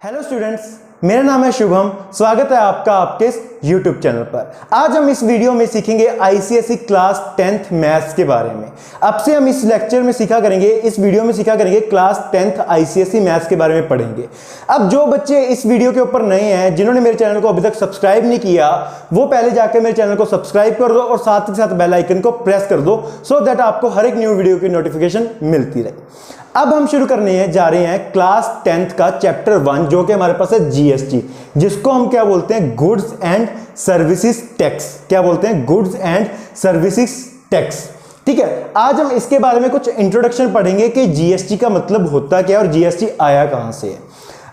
Hello students, मेरा नाम है शुभम। स्वागत है आपका आपके इस YouTube चैनल पर। आज हम इस वीडियो में सीखेंगे ICSE क्लास 10th मैथ्स के बारे में। अब से हम इस लेक्चर में इस वीडियो में सीखा करेंगे क्लास 10th ICSE मैथ्स के बारे में पढ़ेंगे। अब जो बच्चे इस वीडियो के ऊपर नए हैं, जिन्होंने मेरे चैनल को अभी तक सब्सक्राइब नहीं किया, वो पहले जाकर मेरे चैनल को सब्सक्राइब कर दो और साथ ही साथ बेल आइकन को प्रेस कर दो, सो दैट आपको हर एक न्यू वीडियो की नोटिफिकेशन मिलती रहे। अब हम शुरू करने जा रहे हैं क्लास 10th का चैप्टर 1, जो कि हमारे पास है GST, जिसको हम क्या बोलते हैं, गुड्स एंड सर्विसेज टैक्स। क्या बोलते हैं? Goods and services tax. ठीक है, आज हम इसके बारे में कुछ इंट्रोडक्शन पढ़ेंगे कि GST का मतलब होता क्या है और GST आया कहां से है।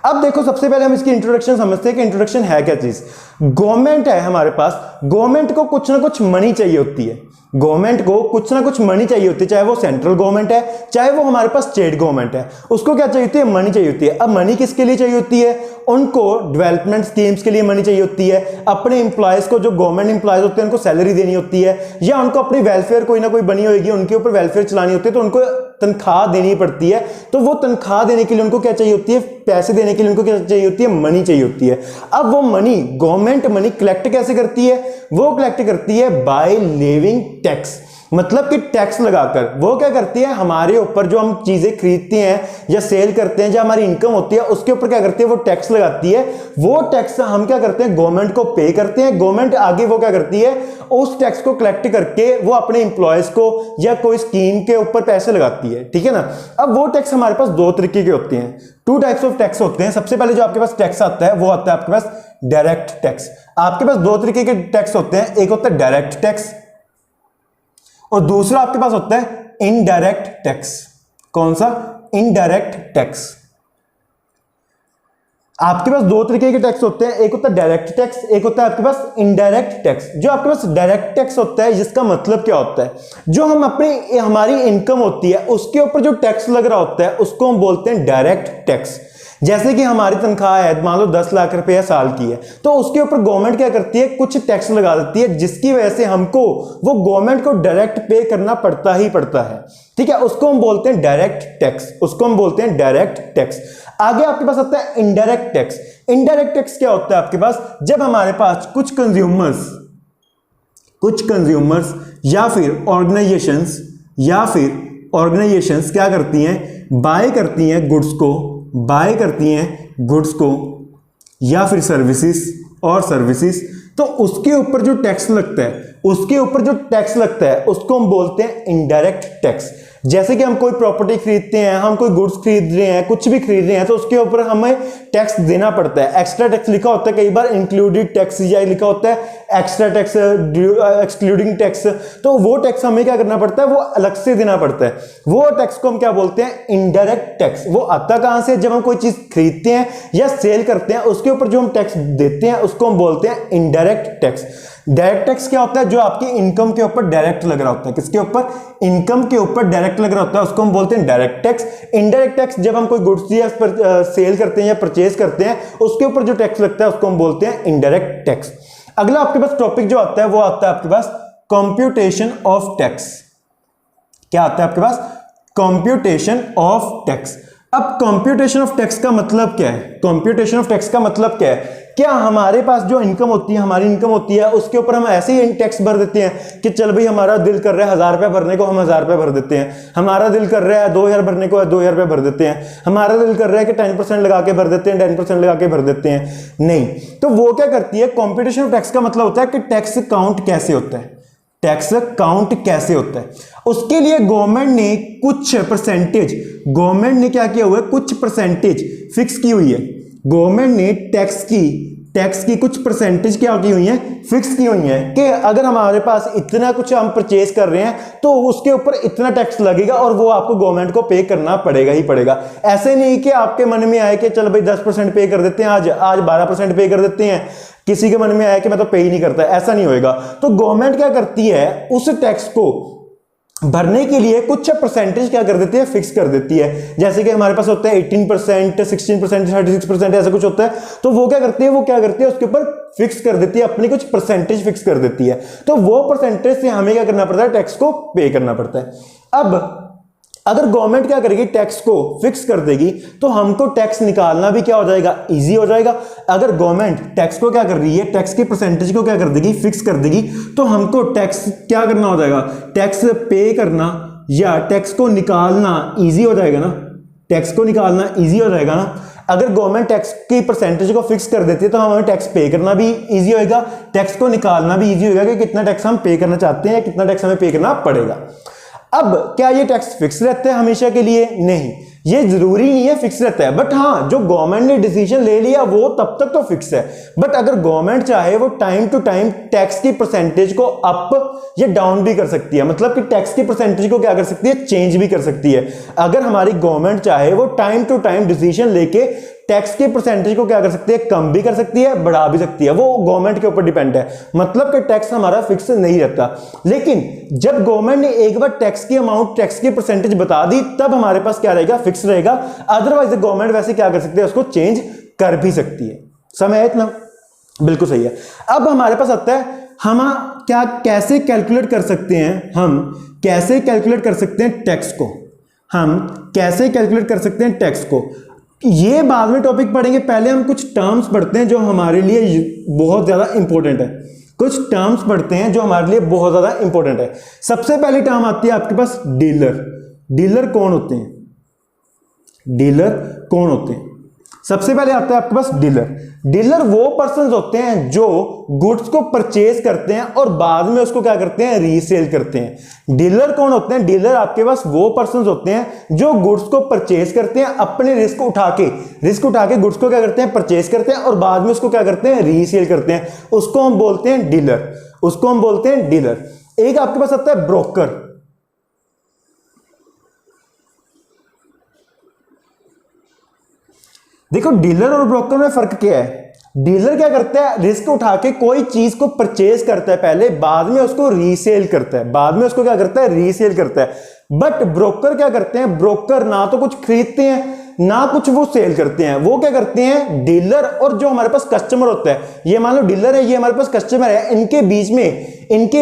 अब देखो, सबसे पहले हम इसकी इंट्रोडक्शन समझते हैं कि इंट्रोडक्शन है क्या चीज। गवर्नमेंट है हमारे पास, गवर्नमेंट को कुछ ना कुछ मनी चाहिए होती है। गवर्नमेंट को कुछ ना कुछ मनी चाहिए होती है, चाहे वो सेंट्रल गवर्नमेंट है, चाहे वो हमारे पास स्टेट गवर्नमेंट है। उसको क्या चाहिए होती है? मनी चाहिए होती है। अब मनी किसके लिए चाहिए होती है? उनको डेवलपमेंट स्कीम्स के लिए मनी चाहिए होती है। अपने एम्प्लॉयज को, जो गवर्नमेंट एम्प्लॉयज होते हैं, उनको सैलरी देनी होती है, या उनको अपनी वेलफेयर कोई ना कोई बनी होगी, उनके ऊपर वेलफेयर चलानी होती है, तो उनको तनख्वाह देनी पड़ती है। तो वो तनख्वाह देने के लिए उनको क्या चाहिए होती है? पैसे देने के लिए उनको क्या चाहिए होती है? मनी चाहिए होती है। अब वो मनी, गवर्नमेंट मनी कलेक्ट कैसे करती है? वो कलेक्ट करती है बाय लेविंग टैक्स, मतलब कि टैक्स लगाकर। वो क्या करती है? हमारे ऊपर जो हम चीजें खरीदते हैं या सेल करते हैं, जो हमारी इनकम होती है, उसके ऊपर क्या करती है? वो टैक्स लगाती है। वो टैक्स हम क्या करते हैं? गवर्नमेंट को पे करते हैं। गवर्नमेंट आगे वो क्या करती है? उस टैक्स को कलेक्ट करके वो अपने इंप्लॉयज को या कोई स्कीम के ऊपर पैसे लगाती है। ठीक है ना। अब वो टैक्स हमारे पास दो तरीके के होते हैं, 2 टाइप्स ऑफ टैक्स होते हैं। सबसे पहले जो आपके पास टैक्स आता है, वो आता है आपके पास डायरेक्ट टैक्स। आपके पास दो तरीके के टैक्स होते हैं, एक होता है डायरेक्ट टैक्स और दूसरा आपके पास होता है इनडायरेक्ट टैक्स। कौन सा? Indirect tax. आपके पास दो तरीके के टैक्स होते हैं, एक होता है डायरेक्ट टैक्स, एक होता है आपके पास इनडायरेक्ट टैक्स। जो आपके पास डायरेक्ट टैक्स होता है, जिसका मतलब क्या होता है? जो हम अपनी हमारी इनकम होती है, उसके ऊपर जो टैक्स लग रहा होता है, उसको हम बोलते हैं डायरेक्ट टैक्स। जैसे कि हमारी तनख्वाह है, मान लो 10 लाख रुपया साल की है, तो उसके ऊपर गवर्नमेंट क्या करती है? कुछ टैक्स लगा देती है, जिसकी वजह से हमको वो गवर्नमेंट को डायरेक्ट पे करना पड़ता ही पड़ता है। ठीक है, उसको हम बोलते हैं डायरेक्ट टैक्स, उसको हम बोलते हैं डायरेक्ट टैक्स। आगे आपके पास आता है इनडायरेक्ट टैक्स। इनडायरेक्ट टैक्स क्या होता है आपके पास? जब हमारे पास कुछ कंज्यूमर्स या फिर ऑर्गेनाइजेशंस क्या करती हैं? बाय करती हैं गुड्स को या फिर सर्विसेज, तो उसके ऊपर जो टैक्स लगता है, उसको हम बोलते हैं इनडायरेक्ट टैक्स। जैसे कि हम कोई प्रॉपर्टी खरीदते हैं, हम कोई गुड्स खरीद रहे हैं, कुछ भी खरीद रहे हैं, तो उसके ऊपर हमें टैक्स देना पड़ता है। एक्स्ट्रा टैक्स लिखा होता है, कई बार इंक्लूडेड टैक्स या लिखा होता है एक्स्ट्रा टैक्स, एक्सक्लूडिंग टैक्स। तो वो टैक्स हमें क्या करना पड़ता है? वो अलग से देना पड़ता है। वो टैक्स को हम क्या बोलते हैं? Indirect tax. वो आता कहां से? जब हम कोई चीज खरीदते हैं या सेल करते हैं, उसके ऊपर जो हम टैक्स देते हैं, उसको हम बोलते हैं इनडायरेक्ट टैक्स। डायरेक्ट टैक्स क्या होता है? जो आपकी इनकम के ऊपर डायरेक्ट लग रहा होता है। किसके ऊपर? इनकम के ऊपर डायरेक्ट लग रहा होता है, उसको हम बोलते हैं डायरेक्ट टैक्स। इनडायरेक्ट टैक्स जब हम कोई गुड्स या सेल करते हैं या परचेज करते हैं, उसके ऊपर जो टैक्स लगता है, उसको हम बोलते हैं इनडायरेक्ट टैक्स। अगला आपके पास टॉपिक जो आता है, वो आता है आपके पास कंप्यूटेशन ऑफ टैक्स। क्या आता है आपके पास? Computation of tax. अब कंप्यूटेशन ऑफ टैक्स का मतलब क्या है? कंप्यूटेशन ऑफ टैक्स का मतलब क्या है? क्या हमारे पास जो इनकम होती है, हमारी इनकम होती है, उसके ऊपर हम ऐसे ही टैक्स भर देते हैं कि चल भाई हमारा दिल कर रहा है 1000 रुपया भरने को, हम 1000 रुपया भर देते हैं। हमारा दिल कर रहा है 2000 भरने को, 2000 रुपया भर देते हैं। हमारा दिल कर रहा है कि 10% लगा के भर देते हैं, 10% लगा के भर देते हैं। नहीं, तो वो क्या करती है? कंप्यूटेशन ऑफ टैक्स का मतलब होता है कि टैक्स काउंट कैसे होता है, टैक्स काउंट कैसे होता है। उसके लिए गवर्नमेंट ने कुछ परसेंटेज फिक्स की हुई है। गवर्नमेंट ने टैक्स की कुछ परसेंटेज क्या की हुई है? फिक्स की हुई है कि अगर हमारे पास इतना कुछ हम परचेज कर रहे हैं, तो उसके ऊपर इतना टैक्स लगेगा और वो आपको गवर्नमेंट को पे करना पड़ेगा ही पड़ेगा। ऐसे नहीं कि आपके मन में आए कि चल भाई 10% पे कर देते हैं, आज 12% पे कर देते हैं, किसी के मन में आया कि मैं तो पे ही नहीं करता। ऐसा नहीं होएगा। तो गवर्नमेंट क्या करती है? उस टैक्स को भरने के लिए कुछ परसेंटेज क्या कर देती है? फिक्स कर देती है। जैसे कि हमारे पास होता है 18%, 16%, 36%, ऐसा कुछ होता है। तो वो क्या करती है? उसके ऊपर फिक्स कर देती है, अपनी कुछ परसेंटेज फिक्स कर देती है। तो वो परसेंटेज से हमें क्या करना पड़ता है? टैक्स को पे करना पड़ता है। अब अगर गवर्नमेंट क्या करेगी, टैक्स को फिक्स कर देगी, तो हमको टैक्स निकालना भी क्या हो जाएगा, इजी हो जाएगा। अगर गवर्नमेंट टैक्स को क्या कर रही है, टैक्स के परसेंटेज को क्या कर देगी, फिक्स कर देगी, तो हमको टैक्स क्या करना हो जाएगा, टैक्स पे करना या टैक्स को निकालना इजी हो जाएगा ना, टैक्स को निकालना इजी हो जाएगा ना। अगर गवर्नमेंट टैक्स की परसेंटेज को फिक्स कर देती है तो हमें टैक्स पे करना भी इजी होएगा, टैक्स को निकालना भी इजी होगा कि कितना टैक्स हम पे करना चाहते हैं, कितना टैक्स हमें पे करना पड़ेगा। अब क्या ये टैक्स फिक्स रहता है हमेशा के लिए? नहीं, ये जरूरी नहीं है फिक्स रहता है, बट हाँ जो गवर्नमेंट ने डिसीजन ले लिया वो तब तक तो फिक्स है। बट अगर गवर्नमेंट चाहे वो टाइम टू टाइम टैक्स की परसेंटेज को अप या डाउन भी कर सकती है, मतलब कि टैक्स की परसेंटेज को क्या कर सकती है, चेंज भी कर सकती है। अगर हमारी गवर्नमेंट चाहे वो टाइम टू टाइम डिसीजन लेके टैक्स की परसेंटेज को क्या कर सकती है, कम भी कर सकती है, बढ़ा भी सकती है, वो गवर्नमेंट के ऊपर डिपेंड है। मतलब कि टैक्स हमारा फिक्स नहीं रहता। लेकिन जब गवर्नमेंट ने एक बार टैक्स की अमाउंट, टैक्स की परसेंटेज बता दी, तब हमारे पास क्या रहेगा, फिक्स रहेगा। अदरवाइज गवर्नमेंट वैसे क्या कर सकती है, उसको चेंज कर भी सकती है। समझ आया इतना? बिल्कुल सही है। अब हमारे पास आता है हम क्या कैसे कैलकुलेट कर सकते हैं, हम कैसे कैलकुलेट कर सकते हैं टैक्स को, हम कैसे कैलकुलेट कर सकते हैं टैक्स को। ये बाद में टॉपिक पढ़ेंगे, पहले हम कुछ टर्म्स पढ़ते हैं जो हमारे लिए बहुत ज्यादा इंपॉर्टेंट है। कुछ टर्म्स पढ़ते हैं जो हमारे लिए बहुत ज्यादा इंपॉर्टेंट है। सबसे पहली टर्म आती है आपके पास डीलर। डीलर कौन होते हैं, डीलर कौन होते हैं? सबसे पहले आता है आपके पास डीलर। डीलर वो पर्सन होते हैं जो गुड्स को परचेज करते हैं और बाद में उसको क्या करते हैं, रीसेल करते हैं। डीलर कौन होते हैं? डीलर आपके पास वो पर्सन होते हैं जो गुड्स को परचेज करते हैं, अपने रिस्क उठा के गुड्स को क्या करते हैं, परचेज करते हैं और बाद में उसको क्या करते हैं, रीसेल करते हैं। उसको हम बोलते हैं डीलर, उसको हम बोलते हैं डीलर। एक आपके पास आता है ब्रोकर। देखो डीलर और ब्रोकर में फर्क क्या है? डीलर क्या करता है, रिस्क उठा के कोई चीज को परचेज करता है पहले, बाद में उसको रीसेल करता है, बाद में उसको क्या करता है, रीसेल करता है। बट ब्रोकर क्या करते हैं, ब्रोकर ना तो कुछ खरीदते हैं ना कुछ वो सेल करते हैं। वो क्या करते हैं, डीलर और जो हमारे पास कस्टमर होता है, ये मान लो डीलर है, ये हमारे पास कस्टमर है, इनके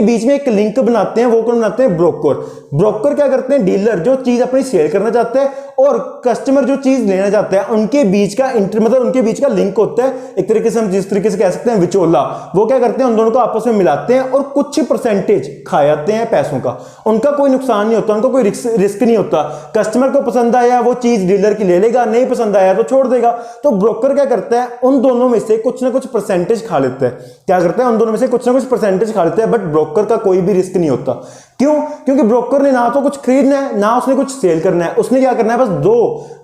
बीच में एक लिंक बनाते हैं, वो कौन बनाते हैं, ब्रोकर। ब्रोकर क्या करते हैं, डीलर जो चीज अपनी सेल करना चाहता है और कस्टमर जो चीज लेना चाहता है, उनके बीच का मतलब उनके बीच का लिंक होता है। एक तरीके से हम जिस तरीके से कह सकते हैं विचोला। वो क्या करते हैं, उन दोनों को आपस में मिलाते हैं और कुछ परसेंटेज खा जाते हैं पैसों का। उनका कोई नुकसान नहीं होता, उनको कोई रिस्क नहीं होता। कस्टमर को पसंद आया वो चीज डीलर की ले लेगा, नहीं पसंद आया तो छोड़ देगा। तो ब्रोकर क्या करता है, उन दोनों में से कुछ ना कुछ परसेंटेज खा लेता है। क्या करता है, उन दोनों में से कुछ ना कुछ परसेंटेज खा लेता है। बट ब्रोकर का कोई भी रिस्क नहीं होता। क्यों? क्योंकि ब्रोकर ने ना तो कुछ खरीदना है ना उसने कुछ सेल करना है। उसने क्या करना है, बस दो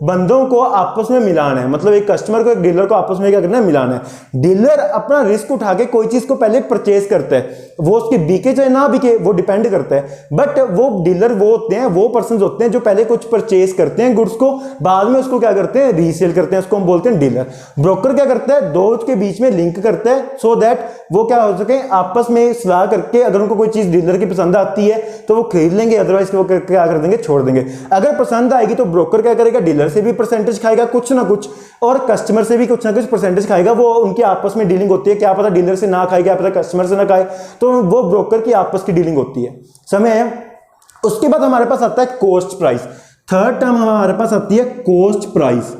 बंदों को आपस में मिलाना है, मतलब एक कस्टमर को एक डीलर को आपस में क्या करना है, मिलाना है। डीलर अपना रिस्क उठा के कोई चीज को पहले परचेज करता है, वो उसकी बिके चाहे ना बिके वो डिपेंड करता है। बट वो डीलर वो होते हैं, वो पर्सन होते हैं जो पहले कुछ परचेज करते हैं गुड्स को, बाद में उसको क्या करते हैं, रीसेल करते हैं। उसको हम बोलते हैं डीलर। ब्रोकर क्या करता है, दो के बीच में लिंक करता है सो दैट वो क्या हो सके, आपस में सलाह करके अगर उनको कोई चीज डीलर की पसंद आती है तो वो खरीद लेंगे, अदरवाइज वो क्या कर देंगे, छोड़ देंगे। अगर पसंद आएगी तो ब्रोकर क्या करेगा, डीलर से भी परसेंटेज खाएगा कुछ ना कुछ और कस्टमर से भी कुछ ना कुछ परसेंटेज खाएगा। वो उनकी आपस में डीलिंग होती है, क्या पता डीलर से ना खाए, क्या पता कस्टमर से ना खाए, तो वो ब्रोकर की आपस की डीलिंग होती है। समझ है? उसके बाद हमारे पास आता है कॉस्ट प्राइस। थर्ड टर्म हमारे पास आती है कॉस्ट प्राइस।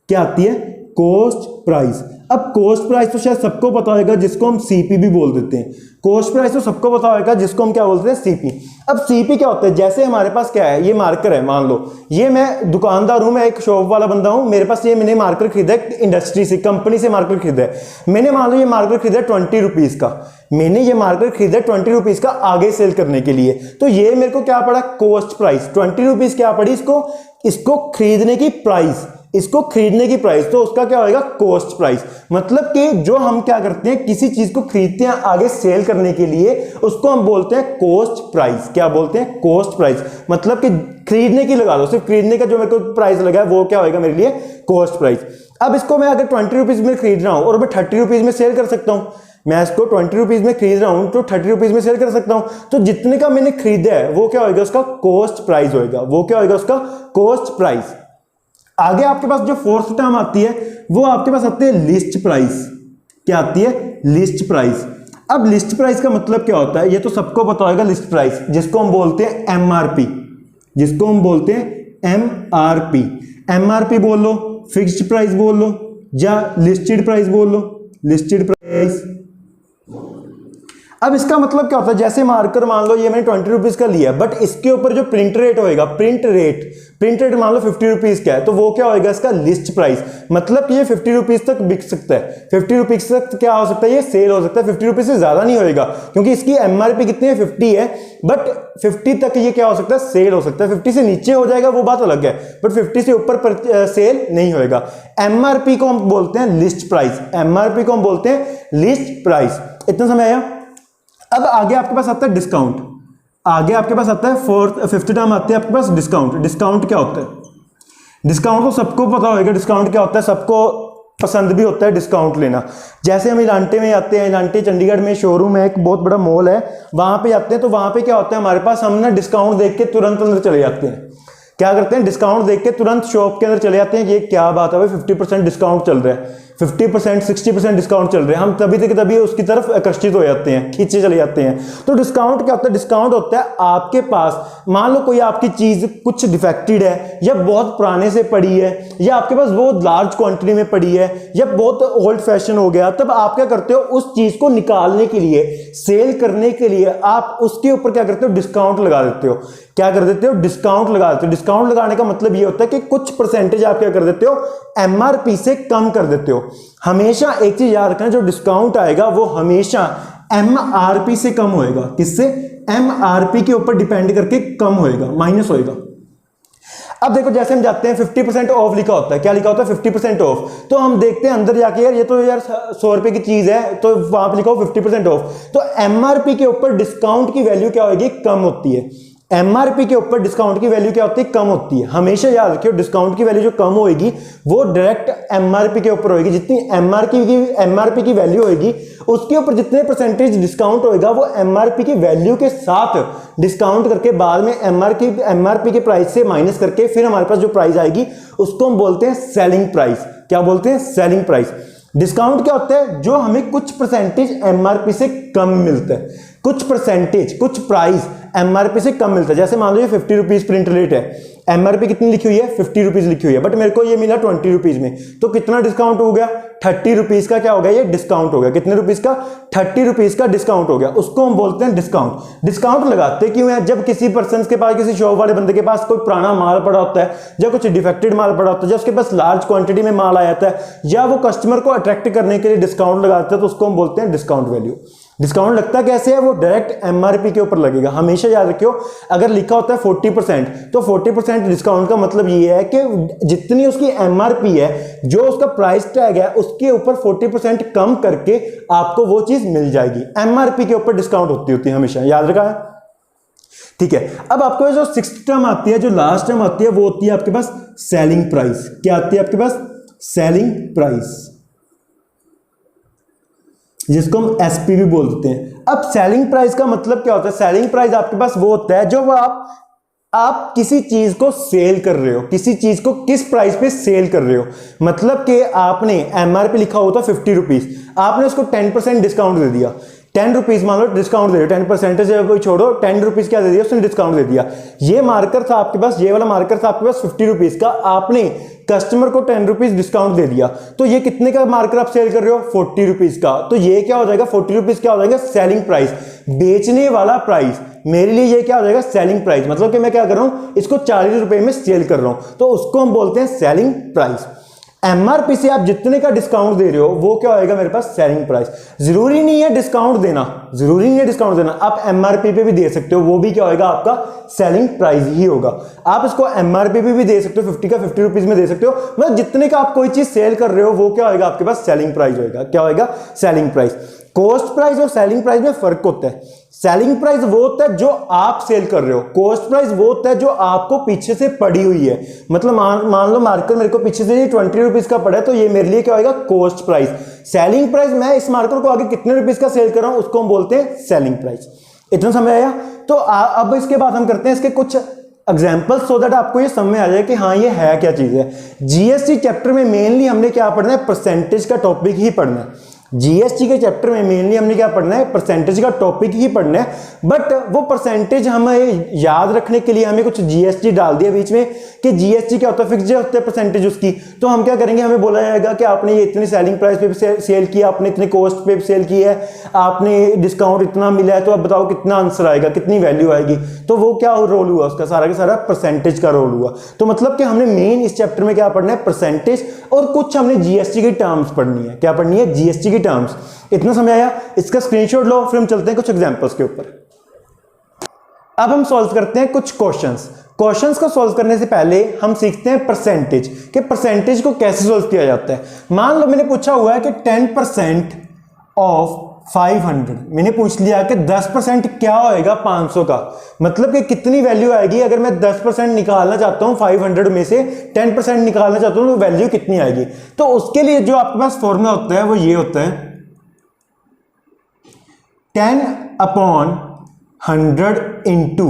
क्या आती है, कॉस्ट प्राइस। अब कॉस्ट प्राइस तो शायद सबको पता होगा, जिसको हम सीपी भी बोल देते हैं। कॉस्ट प्राइस तो सबको पता होगा, जिसको हम क्या बोलते हैं, सीपी। अब सीपी क्या होता है, जैसे हमारे पास क्या है, ये मार्कर है, मान लो ये मैं दुकानदार हूं, मैं एक शॉप वाला बंदा हूं, मेरे पास ये मैंने मार्कर खरीदा है इंडस्ट्री से, कंपनी से मार्कर खरीदा है। मैंने मान लो ये मार्कर खरीदा 20 रुपीज का, मैंने ये मार्कर खरीदा 20 रुपीज का आगे सेल करने के लिए। तो ये मेरे को क्या पड़ा, कॉस्ट प्राइस 20 रुपीज क्या पड़ी इसको खरीदने की प्राइस, इसको खरीदने की प्राइस, तो उसका क्या होगा, कॉस्ट प्राइस। मतलब कि जो हम क्या करते हैं, किसी चीज को खरीदते हैं आगे सेल करने के लिए, उसको हम बोलते हैं कॉस्ट प्राइस। क्या बोलते हैं, कॉस्ट प्राइस। मतलब कि खरीदने की लगा लो, सिर्फ खरीदने का जो मेरे को प्राइस लगा है वो क्या होगा मेरे लिए, कॉस्ट प्राइस। अब इसको मैं अगर 20 रुपीज में खरीद रहा हूं और मैं 30 रुपीज में सेल कर सकता हूं, मैं इसको 20 रुपीज में खरीद रहा हूं तो 30 रुपीज में सेल कर सकता हूं। तो जितने का मैंने खरीदा है वो क्या होगा, उसका कॉस्ट प्राइस होगा। वो क्या होगा, उसका कॉस्ट प्राइस। आगे आपके पास जो फोर्थ टर्म आती है वो आपके पास आती है लिस्ट प्राइस। क्या आती है, लिस्ट प्राइस। अब लिस्ट प्राइस का मतलब क्या होता है, ये तो सबको पता होगा, लिस्ट प्राइस जिसको हम बोलते हैं एमआरपी, जिसको हम बोलते हैं MRP, MRP बोल लो, फिक्स्ड प्राइस बोल लो, या लिस्टेड प्राइस बोल लो, लिस्टेड प्राइस। अब इसका मतलब क्या होता है, जैसे मार्कर मान लो ये मैंने 20 रुपीज का लिया, बट इसके ऊपर जो प्रिंट रेट होएगा, प्रिंट रेट मान लो 50 रुपीज का है, तो वो क्या होएगा, इसका लिस्ट प्राइस। मतलब कि ये 50 रुपीज तक बिक सकता है, 50 रुपीज तक क्या हो सकता है, ये सेल हो सकता है, 50 रुपीज से ज्यादा नहीं होएगा, क्योंकि इसकी एमआरपी कितनी है, 50 है, बट 50 तक ये क्या हो सकता है, सेल हो सकता है। 50 से नीचे हो जाएगा वो बात अलग है, बट 50 से ऊपर सेल नहीं होएगा। एमआरपी को हम बोलते हैं लिस्ट प्राइस, एमआरपी को हम बोलते हैं लिस्ट प्राइस। इतना समझ आया। अब आगे आपके पास आता है डिस्काउंट, आगे आपके पास आता है फिफ्थ टर्म आती है आपके पास डिस्काउंट। डिस्काउंट क्या होता है, डिस्काउंट तो सबको पता होगा, डिस्काउंट क्या होता है, सबको पसंद भी होता है डिस्काउंट लेना। जैसे हम इलांटे में आते हैं, इलांटे चंडीगढ़ में शोरूम है, एक बहुत बड़ा मॉल है, वहां पे आते हैं, तो वहां पे क्या होता है हमारे पास, हम ना डिस्काउंट देख के तुरंत अंदर चले जाते हैं। क्या करते हैं, डिस्काउंट देख के तुरंत शॉप के अंदर चले जाते हैं, ये क्या बात है भाई 50% डिस्काउंट चल रहा है, 50% 60% डिस्काउंट चल रहा है, हम तभी उसकी तरफ आकर्षित हो जाते हैं, खींचे चले जाते हैं। तो डिस्काउंट क्या होता है, डिस्काउंट होता है आपके पास मान लो कोई आपकी चीज कुछ डिफेक्टेड है, या बहुत पुराने से पड़ी है, या आपके पास बहुत लार्ज क्वांटिटी में पड़ी है, या बहुत ओल्ड फैशन हो गया, तब आप क्या करते हो, उस चीज को निकालने के लिए, सेल करने के लिए आप उसके ऊपर क्या करते हो, डिस्काउंट लगा देते हो। क्या कर देते हो, डिस्काउंट लगा देते हो। डिस्काउंट लगाने का मतलब ये होता है कि कुछ परसेंटेज आप क्या कर देते हो, एमआरपी से कम कर देते हो। हमेशा एक चीज याद रखना, जो डिस्काउंट आएगा वो हमेशा एमआरपी से कम होएगा। किससे, एमआरपी के ऊपर डिपेंड करके कम होएगा, माइनस होएगा। अब देखो जैसे हम जाते हैं 50% ऑफ लिखा होता है, क्या लिखा होता है, 50% ऑफ, तो हम देखते हैं अंदर जाके यार ये तो यार 100 रुपए की चीज है, तो वहां पे लिखा हो 50% ऑफ, तो एमआरपी के ऊपर डिस्काउंट की वैल्यू क्या होगी, कम होती है। एमआरपी के ऊपर डिस्काउंट की वैल्यू क्या होती है, कम होती है। हमेशा याद रखियो, डिस्काउंट की वैल्यू जो कम होगी वो डायरेक्ट एमआरपी के ऊपर होगी। जितनी एमआरपी की वैल्यू होगी उसके ऊपर जितने परसेंटेज डिस्काउंट होगा वो एमआरपी की वैल्यू के साथ डिस्काउंट करके बाद में एमआरपी के प्राइस से माइनस करके फिर हमारे पास जो प्राइस आएगी उसको हम बोलते हैं सेलिंग प्राइस। क्या बोलते हैं, सेलिंग प्राइस। डिस्काउंट क्या होता है, जो हमें कुछ परसेंटेज एमआरपी से कम मिलता है, कुछ परसेंटेज, कुछ प्राइस एमआरपी से कम मिलता है। जैसे मान लो ये 50 रुपीज प्रिंट रेट है, एमआरपी कितनी लिखी हुई है, 50 रुपीज लिखी हुई है, बट मेरे को ये मिला 20 रुपीज में, तो कितना डिस्काउंट हो गया, 30 रुपीज का क्या हो गया, ये डिस्काउंट हो गया। कितने रुपीज का, 30 रुपीज का डिस्काउंट हो गया। उसको हम बोलते हैं डिस्काउंट। डिस्काउंट लगाते क्यों है, जब किसी पर्सन के पास, किसी शॉप वाले बंदे के पास कोई पुराना माल पड़ा होता है, या कुछ डिफेक्टेड माल पड़ा होता है, या उसके पास लार्ज क्वांटिटी में माल आया था, या वो कस्टमर को अट्रैक्ट करने के लिए डिस्काउंट लगाता है, तो उसको हम बोलते हैं डिस्काउंट वैल्यू। डिस्काउंट लगता कैसे है, वो डायरेक्ट एमआरपी के ऊपर लगेगा। हमेशा याद रखियो, अगर लिखा होता है 40%, तो 40% डिस्काउंट का मतलब ये है कि जितनी उसकी एमआरपी है, जो उसका प्राइस टैग है, उसके ऊपर 40% कम करके आपको वो चीज मिल जाएगी। एमआरपी के ऊपर डिस्काउंट होती है हमेशा, याद रखा है, ठीक है। अब आपको जो सिक्स्थ टर्म आती है, जो लास्ट टर्म आती है, वो होती है आपके पास सेलिंग प्राइस। क्या आती है आपके पास, सेलिंग प्राइस, जिसको हम एसपी भी बोलते हैं। अब सेलिंग प्राइस का मतलब क्या होता है, सेलिंग प्राइस आपके पास वो होता है जो आप किसी चीज को सेल कर रहे हो, किसी चीज को किस प्राइस पे सेल कर रहे हो। मतलब कि आपने एमआरपी लिखा होता 50 रुपीज, आपने उसको 10% डिस्काउंट दे दिया, 10 रुपीज मान लो डिस्काउंट दे दिया, 10% से कोई छोड़ो, 10 रुपीज क्या दे दिया उसने, डिस्काउंट दे दिया। ये मार्कर था आपके पास, ये वाला मार्कर था आपके पास 50 रुपीज का, आपने कस्टमर को 10 रुपीज डिस्काउंट दे दिया, तो ये कितने का मार्कर आप सेल कर रहे हो, 40 रुपीज का। तो ये क्या हो जाएगा, 40 रुपीज क्या हो जाएगा, सेलिंग प्राइस, बेचने वाला प्राइस। मेरे लिए ये क्या हो जाएगा, सेलिंग प्राइस। मतलब कि मैं क्या कर रहा हूं, इसको 40 रुपए में सेल कर रहा हूं, तो उसको हम बोलते हैं सेलिंग प्राइस। एमआरपी से आप जितने का डिस्काउंट दे रहे हो वो क्या होएगा मेरे पास, सेलिंग प्राइस। जरूरी नहीं है डिस्काउंट देना, जरूरी नहीं है डिस्काउंट देना, आप एमआरपी पे भी दे सकते हो, वो भी क्या होएगा, आपका सेलिंग प्राइस ही होगा। आप इसको एमआरपी पे भी दे सकते हो, 50 का 50 रुपीज में दे सकते हो, मतलब जितने का आप कोई चीज सेल कर रहे हो वो क्या होएगा आपके पास, सेलिंग प्राइस होएगा। क्या होएगा, सेलिंग प्राइस। कॉस्ट प्राइस और सेलिंग प्राइस में फर्क होता है। सेलिंग प्राइस वो होता है जो आप सेल कर रहे हो, कॉस्ट प्राइस वो होता है जो आपको पीछे से पड़ी हुई है। मतलब मान लो मार्कर मेरे को पीछे से 20 रुपीज का पड़ा है, तो ये मेरे लिए क्या होगा, कॉस्ट प्राइस। सेलिंग प्राइस, मैं इस मार्कर को आगे कितने रुपीज का सेल कर रहा हूं उसको हम बोलते हैं सेलिंग प्राइस। इतना समझ आया। तो अब इसके बाद हम करते हैं इसके कुछ एग्जाम्पल, सो दैट आपको ये समझ में आ जाए कि हाँ ये है क्या चीज है। जीएसटी चैप्टर में मेनली हमने क्या पढ़ना है, परसेंटेज का टॉपिक ही पढ़ना है। जीएसटी के चैप्टर में मेनली हमने क्या पढ़ना है, परसेंटेज का टॉपिक ही पढ़ना है, बट वो परसेंटेज हमें याद रखने के लिए हमें कुछ जीएसटी डाल दिया बीच में कि जीएसटी क्या होता है, फिक्स होता है परसेंटेज उसकी। तो हम क्या करेंगे, हमें बोला जाएगा कि आपने ये इतनी सेलिंग प्राइस पे सेल किया, आपने इतने कॉस्ट पे सेल की है, आपने डिस्काउंट इतना मिला है, तो अब बताओ कितना आंसर आएगा, कितनी वैल्यू आएगी। तो वो क्या रोल हुआ उसका, सारा का सारा परसेंटेज का रोल हुआ। तो मतलब कि हमने मेन इस चैप्टर में क्या पढ़ना है, परसेंटेज, और कुछ हमने जीएसटी की टर्म्स पढ़नी है। क्या पढ़नी है, जीएसटी की टर्म्स। इतना समझ आया, इसका स्क्रीनशॉट लो, फिर हम चलते हैं कुछ एग्जांपल्स के ऊपर। अब हम सॉल्व करते हैं कुछ क्वेश्चंस। क्वेश्चंस को सॉल्व करने से पहले हम सीखते हैं परसेंटेज, कि परसेंटेज को कैसे सॉल्व किया जाता है। मान लो मैंने पूछा हुआ है कि 10% ऑफ 500, मैंने पूछ लिया कि 10% क्या होएगा 500 का, मतलब कि कितनी वैल्यू आएगी अगर मैं 10% निकालना चाहता हूं 500 में से 10% निकालना चाहता हूं, तो वैल्यू कितनी आएगी। तो उसके लिए जो आपके पास फॉर्मूला होता है वो ये होता है 10/100 इंटू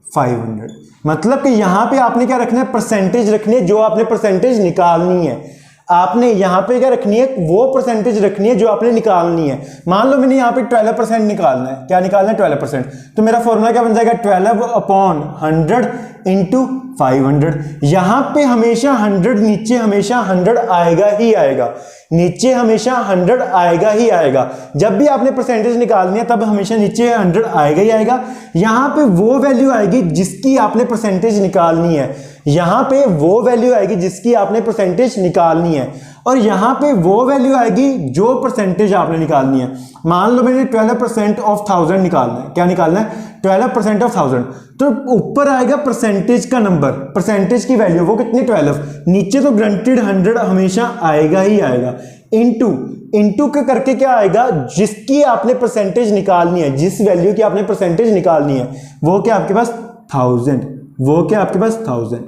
500। मतलब कि यहां पे आपने क्या रखना है, परसेंटेज रखनी है, जो आपने परसेंटेज निकालनी है। आपने यहां पे क्या रखनी है, वो परसेंटेज रखनी है जो आपने निकालनी है। मान लो मैंने यहां पे 12% निकालना है, क्या निकालना है, 12%। तो मेरा फॉर्मूला क्या बन जाएगा, 12/100 इंटू 500। यहां पे हमेशा 100, नीचे हमेशा 100 आएगा ही आएगा, नीचे हमेशा 100 आएगा ही आएगा। जब भी आपने परसेंटेज निकालनी है तब हमेशा नीचे 100 आएगा ही आएगा। यहां पे वो वैल्यू आएगी जिसकी आपने परसेंटेज निकालनी है, यहां पे वो वैल्यू आएगी जिसकी आपने परसेंटेज निकालनी है, और यहां पे वो वैल्यू आएगी जो परसेंटेज आपने निकालनी है। मान लो मैंने 12% ऑफ 1000 निकालना है, क्या निकालना है, 12% ऑफ 1000। तो ऊपर आएगा परसेंटेज का नंबर, परसेंटेज की वैल्यू, वो कितनी, 12। नीचे तो ग्रंटेड 100 हमेशा आएगा ही आएगा। इंटू के करके क्या आएगा, जिसकी आपने परसेंटेज निकालनी है, जिस वैल्यू की आपने परसेंटेज निकालनी है, वो क्या आपके पास 1000, वो क्या आपके पास 1000।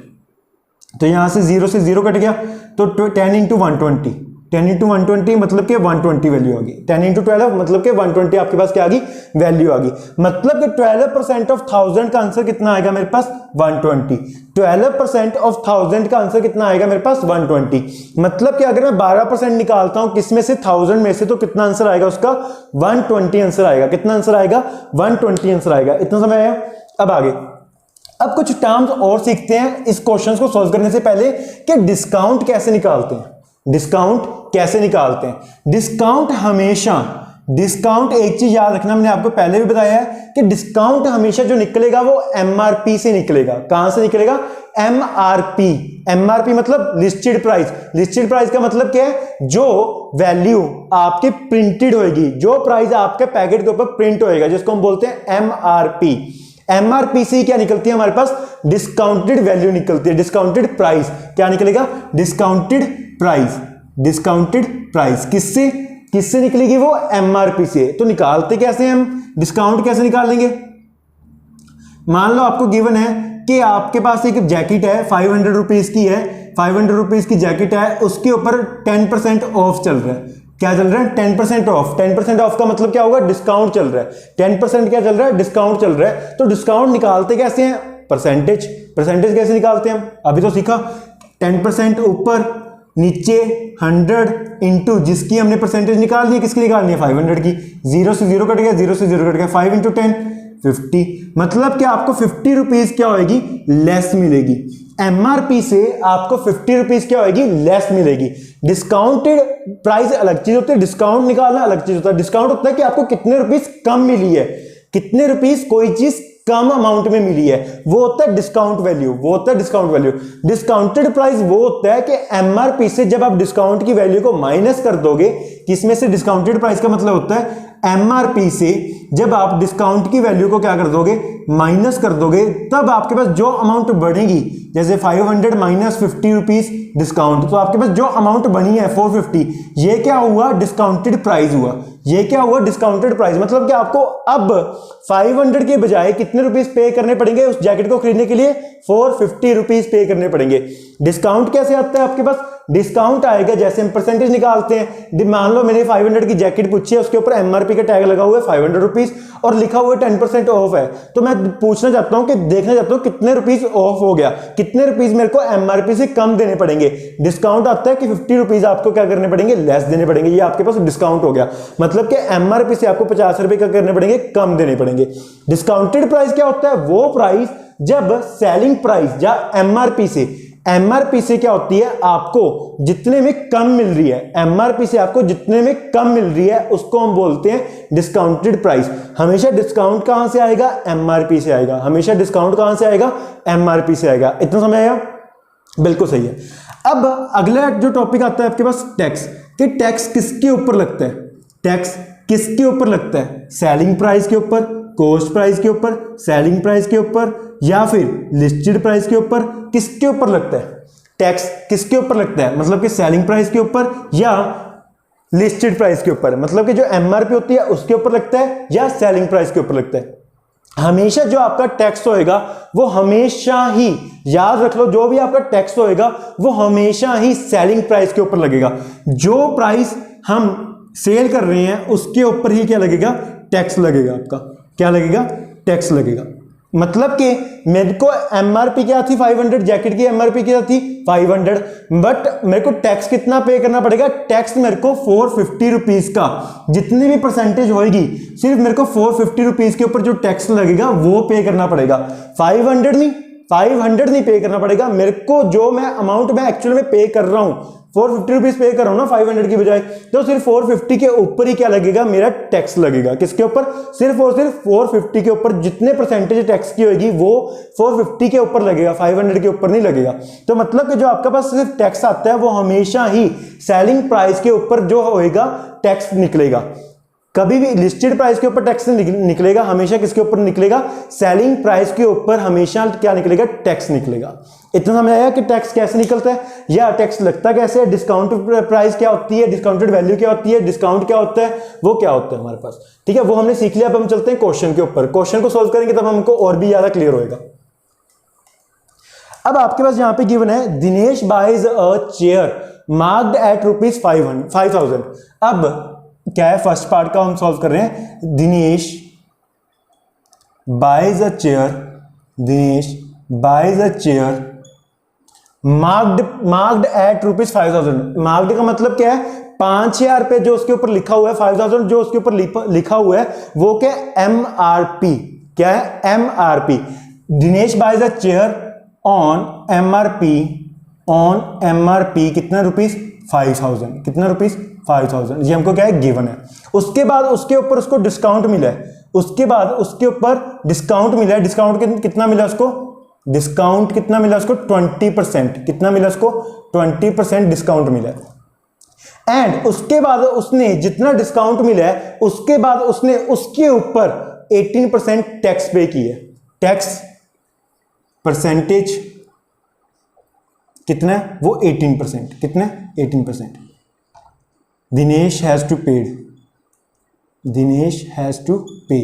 तो यहां से 0 से 0 कट गया, तो 10 इंटू 120, 10 इंटू 120 मतलब कि 120 वैल्यू आ गई। 10 इंटू 12 मतलब कि 120 आपके पास क्या आ गई, वैल्यू आ गई। मतलब कि 12% ऑफ 1000 का आंसर कितना आएगा मेरे पास, 120। 12% ऑफ 1000 का आंसर कितना आएगा मेरे पास, 120। मतलब कि अगर मैं 12% निकालता हूं किस में से, 1000 में से, तो कितना आंसर आएगा उसका, 120 आंसर आएगा। कितना आंसर आएगा, 120 आंसर आएगा। इतना समझ आया। अब आगे, अब कुछ टर्म्स और सीखते हैं इस क्वेश्चन को सॉल्व करने से पहले, कि डिस्काउंट कैसे निकालते हैं। डिस्काउंट कैसे निकालते हैं, डिस्काउंट हमेशा, डिस्काउंट एक चीज याद रखना, मैंने आपको पहले भी बताया है कि डिस्काउंट हमेशा जो निकलेगा वो एमआरपी से निकलेगा। कहां से निकलेगा, एमआरपी। एमआरपी मतलब लिस्टेड प्राइस। लिस्टेड प्राइस का मतलब क्या है, जो वैल्यू आपके प्रिंटेड होगी, जो प्राइस आपके पैकेट के ऊपर प्रिंट होएगा, जिसको हम बोलते हैं एमआरपी। एमआरपी से क्या निकलती है हमारे पास, डिस्काउंटेड वैल्यू निकलती है, डिस्काउंटेड प्राइस। क्या निकलेगा, डिस्काउंटेड प्राइस। डिस्काउंटेड प्राइस किससे, किससे निकलेगी, वो एमआरपी से। तो निकालते कैसे हम, डिस्काउंट कैसे निकालेंगे। मान लो आपको गिवन है कि आपके पास एक जैकेट है, 500 रुपीज की है, 500 रुपीज की जैकेट है, उसके ऊपर 10% ऑफ चल रहा है। क्या चल रहा है, 10% ऑफ। 10% ऑफ का मतलब क्या होगा, डिस्काउंट चल रहा है। 10% क्या चल रहा है, डिस्काउंट चल रहा है। तो डिस्काउंट निकालते कैसे हैं, परसेंटेज। परसेंटेज कैसे निकालते हैं हम, अभी तो सीखा। 10% ऊपर, नीचे 100 इंटू जिसकी हमने परसेंटेज निकालनी है, किसकी निकालनी है, 500 की। 0 से 0 कट गया, 0 से 0 कट गया, 5 इंटू 10 50। मतलब कि आपको 50 रुपीज क्या होगी, लेस मिलेगी। एमआरपी से आपको 50 रुपीज क्या होगी, लेस मिलेगी। डिस्काउंटेड प्राइस अलग चीज होती है, डिस्काउंट निकालना अलग चीज होता है। डिस्काउंट होता है कि आपको कितने रुपीज कम मिली है, कितने रुपीज कोई चीज कम अमाउंट में मिली है, वो होता है डिस्काउंट वैल्यू, वो होता है डिस्काउंट वैल्यू। डिस्काउंटेड प्राइस वो होता है कि एमआरपी से जब आप डिस्काउंट की वैल्यू को माइनस कर दोगे, किसमें से, डिस्काउंटेड प्राइस का मतलब होता है एमआरपी से जब आप डिस्काउंट की वैल्यू को क्या कर दोगे, माइनस कर दोगे, तब आपके पास जो अमाउंट बढ़ेगी, जैसे 500 माइनस 50 रुपीज डिस्काउंट, तो आपके पास जो अमाउंट बनी है 450, ये क्या हुआ, डिस्काउंटेड प्राइस हुआ। ये क्या हुआ, डिस्काउंटेड प्राइस, मतलब कि आपको अब 500 के बजाय कितने रुपीस पे करने पड़ेंगे उस जैकेट को खरीदने के लिए, 450 रुपीस पे करने पड़ेंगे। डिस्काउंट कैसे आता है आपके पास, डिस्काउंट आएगा जैसे हम परसेंटेज निकालते हैं। मान लो मैंने 500 की जैकेट पूछी है, उसके ऊपर एमआरपी का टैग लगा हुआ है 500 रुपीज और लिखा हुआ है 10% ऑफ है, तो मैं पूछना चाहता हूं कि देखना चाहता हूं कितने रुपीस ऑफ हो गया, कितने रुपीस मेरे को एमआरपी से कम देने पड़ेंगे। डिस्काउंट आता है कि 50 रुपीज आपको क्या करने पड़ेंगे, लेस देने पड़ेंगे, ये आपके पास डिस्काउंट हो गया, मतलब कि एमआरपी से आपको 50 रुपए क्या करने पड़ेंगे, कम देने पड़ेंगे। डिस्काउंटेड प्राइस क्या होता है, वो प्राइस जब सेलिंग प्राइस या एमआरपी से क्या होती है, आपको जितने में कम मिल रही है, एमआरपी से आपको जितने में कम मिल रही है उसको हम बोलते हैं डिस्काउंटेड प्राइस। हमेशा डिस्काउंट कहां से आएगा, एमआरपी से आएगा, हमेशा डिस्काउंट कहां से आएगा, एमआरपी से आएगा। इतना समझ आया, बिल्कुल सही है। अब अगला जो टॉपिक आता है आपके पास टैक्स, कि टैक्स किसके ऊपर लगता है, टैक्स किसके ऊपर लगता है, सेलिंग प्राइस के ऊपर, कॉस्ट प्राइस के ऊपर, सेलिंग प्राइस के ऊपर, या फिर लिस्टेड प्राइस के ऊपर, किसके ऊपर लगता है टैक्स, किसके ऊपर लगता है, मतलब कि सेलिंग प्राइस के ऊपर या लिस्टेड प्राइस के ऊपर, मतलब कि जो एमआरपी होती है उसके ऊपर लगता है या सेलिंग प्राइस के ऊपर लगता है। हमेशा जो आपका टैक्स होएगा वो हमेशा ही, याद रख लो, जो भी आपका टैक्स होएगा वो हमेशा ही सेलिंग प्राइस के ऊपर लगेगा। जो प्राइस हम सेल कर रहे हैं उसके ऊपर ही क्या लगेगा, टैक्स लगेगा, आपका क्या लगेगा, टैक्स लगेगा। मतलब कि मेरे को एमआरपी क्या थी 500, जैकेट की एमआरपी क्या थी 500, बट मेरे को टैक्स कितना पे करना पड़ेगा, टैक्स मेरे को 450 रुपीज का, जितनी भी परसेंटेज होगी सिर्फ मेरे को 450 रुपीज के ऊपर जो टैक्स लगेगा वो पे करना पड़ेगा। 500 नहीं पे करना पड़ेगा मेरे को, जो मैं अमाउंट में एक्चुअल में पे कर रहा हूं 450 रुपीज पे कर रहा हूं ना 500 की बजाय, तो सिर्फ 450 के ऊपर ही क्या लगेगा, मेरा टैक्स लगेगा। किसके ऊपर, सिर्फ और सिर्फ 450 के ऊपर, जितने परसेंटेज टैक्स की होगी वो 450 के ऊपर लगेगा, 500 के ऊपर नहीं लगेगा। तो मतलब कि जो आपके पास सिर्फ टैक्स आता है वो हमेशा ही सेलिंग प्राइस के ऊपर जो होएगा टैक्स निकलेगा, कभी भी लिस्टेड प्राइस के ऊपर टैक्स निकलेगा, हमेशा किसके ऊपर निकलेगा, सेलिंग प्राइस के ऊपर हमेशा क्या निकलेगा, टैक्स निकलेगा। इतना समझ आया कि टैक्स कैसे निकलता है या टैक्स लगता कैसे है, डिस्काउंट प्राइस क्या होती है, डिस्काउंटेड वैल्यू क्या होती है, डिस्काउंट क्या होता है, वो क्या होता है हमारे पास, ठीक है, वो हमने सीख लिया। अब हम चलते हैं क्वेश्चन के ऊपर, क्वेश्चन को सोल्व करेंगे तब हमको और भी ज्यादा क्लियर होगा। अब आपके पास यहां पे गिवन है Dinesh buys a chair marked at ₹5000। अब क्या है, फर्स्ट पार्ट का हम सॉल्व कर रहे हैं, Dinesh buys a chair marked at ₹5000। Marked का मतलब क्या है, 5000 पे जो उसके ऊपर लिखा हुआ है, 5000 जो उसके ऊपर लिखा हुआ है वो क्या है, एमआरपी, क्या है, MRP. Dinesh buys a chair on MRP कितना रुपीस, 5000, कितना रुपीस, 5000, ये हमको क्या है, गिवन है। उसके बाद उसके ऊपर उसको डिस्काउंट मिला है, उसके बाद उसके ऊपर डिस्काउंट मिला है, डिस्काउंट कितना मिला उसको, डिस्काउंट कितना मिला उसको, 20%, कितना मिला उसको, 20% डिस्काउंट मिला है। एंड उसके बाद उसने जितना डिस्काउंट मिला है उसके बाद उसने उसके ऊपर 18% टैक्स पे की है। टैक्स परसेंटेज कितना है, वो 18%, कितना, 18%। दिनेश हैज टू पे,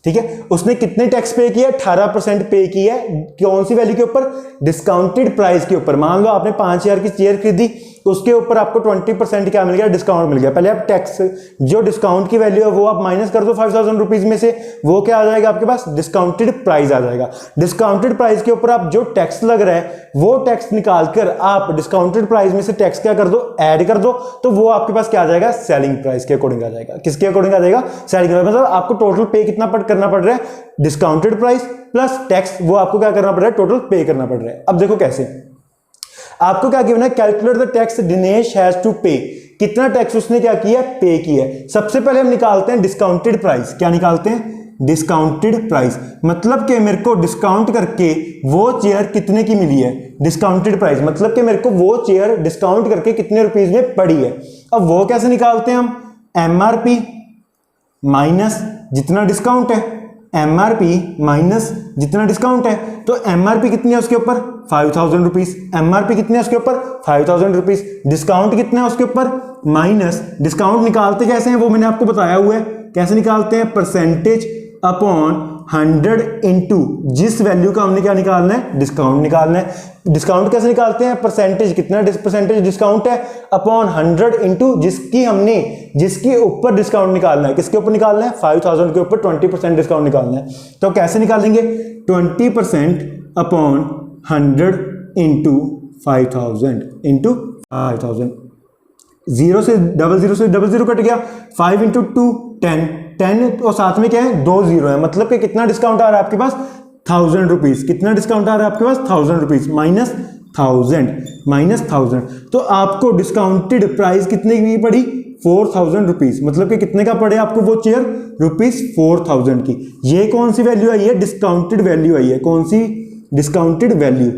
ठीक है, उसने कितने टैक्स पे किया, 18% पे किया है, कौन सी वैल्यू के ऊपर, डिस्काउंटेड प्राइस के ऊपर। मान लो आपने 5000 की चेयर खरीदी, उसके ऊपर आपको 20% क्या मिल गया, डिस्काउंट मिल गया। पहले आप टैक्स, जो डिस्काउंट की वैल्यू है वो आप माइनस कर दो 5000 रुपीज में से, वो क्या आ जाएगा आपके पास, डिस्काउंटेड प्राइस आ जाएगा। डिस्काउंटेड प्राइस के ऊपर आप जो टैक्स लग रहा है वो टैक्स निकालकर आप डिस्काउंटेड प्राइस में से टैक्स क्या कर दो, ऐड कर दो, तो वो आपके पास क्या आ जाएगा, सेलिंग प्राइस के अकॉर्डिंग आ जाएगा। किसके अकॉर्डिंग आ जाएगा, सेलिंग प्राइस। मतलब आपको टोटल पे कितना करना पड़ रहा है, डिस्काउंटेड प्राइस प्लस टैक्स, वो आपको क्या करना पड़ रहा है, टोटल पे करना पड़ रहा है। अब देखो कैसे, आपको क्या गिवन है, calculate the tax Dinesh has to pay, कितना टैक्स उसने क्या किया, पे किया है। सबसे पहले हम निकालते हैं डिस्काउंटेड प्राइस, क्या निकालते हैं, डिस्काउंटेड प्राइस, मतलब कि मेरे को डिस्काउंट करके वो चेयर कितने की मिली है, डिस्काउंटेड प्राइस, मतलब कि मेरे को वो चेयर डिस्काउंट करके कितने रुपीस में पड़ी है। अब वो कैसे निकालते हैं हम, एमआरपी माइनस जितना डिस्काउंट है, MRP माइनस जितना डिस्काउंट है, तो MRP कितनी है उसके ऊपर 5000 रुपीज, MRP कितनी है उसके ऊपर 5000 रुपीज, डिस्काउंट कितना है उसके ऊपर माइनस, डिस्काउंट निकालते कैसे हैं वो मैंने आपको बताया हुआ है, कैसे निकालते हैं, परसेंटेज अपॉन 100 इंटू जिस वैल्यू का हमने क्या निकालना है, डिस्काउंट निकालना है। डिस्काउंट कैसे निकालते हैं, परसेंटेज कितना परसेंटेज डिस्काउंट है अपॉन 100 इंटू जिसके ऊपर डिस्काउंट निकालना है, किसके ऊपर निकालना है, 5000 के ऊपर 20% डिस्काउंट निकालना है। तो कैसे निकालेंगे, 20% अपॉन 100 इंटू 5000 इंटू 5000, 0 से डबल जीरो कट गया, 5 इंटू 2 10 और साथ में क्या है 2 जीरो है, मतलब कि कितना डिस्काउंट आ रहा है आपके पास 1000 रुपीज, कितना डिस्काउंट आ रहा है आपके पास 1000 रुपीज माइनस 1000, तो आपको डिस्काउंटेड प्राइस कितने की पड़ी 4000 रुपीज, मतलब कि कितने का पड़े आपको वो चेयर रुपीज 4000 की। ये कौन सी वैल्यू आई है, डिस्काउंटेड वैल्यू आई है, कौन सी डिस्काउंटेड वैल्यू,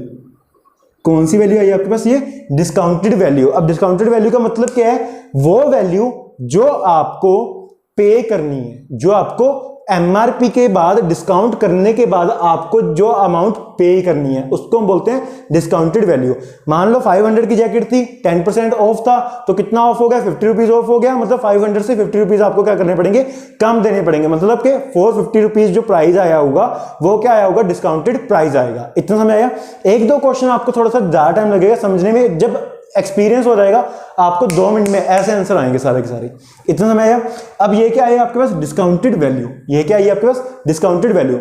कौन सी वैल्यू आई है आपके पास, ये डिस्काउंटेड वैल्यू। अब डिस्काउंटेड वैल्यू का मतलब क्या है, वो वैल्यू जो आपको पे करनी है, जो आपको एमआरपी के बाद डिस्काउंट करने के बाद आपको जो अमाउंट पे करनी है उसको हम बोलते हैं डिस्काउंटेड वैल्यू। मान लो 500 की जैकेट थी, 10% ऑफ था, तो कितना ऑफ हो गया 50 रुपीज ऑफ हो गया, मतलब 500 से 50 रुपीज आपको क्या करने पड़ेंगे, कम देने पड़ेंगे, मतलब कि 450 रुपीज जो प्राइस आया होगा वो क्या आया होगा, डिस्काउंटेड प्राइस आएगा। इतना समझ आया। एक दो क्वेश्चन आपको थोड़ा सा ज्यादा टाइम लगेगा समझने में, जब एक्सपीरियंस हो जाएगा आपको 2 मिनट में ऐसे आंसर आएंगे सारे के सारे। इतना समय आया। अब ये क्या है आपके पास, डिस्काउंटेड वैल्यू, ये क्या है आपके पास, डिस्काउंटेड वैल्यू।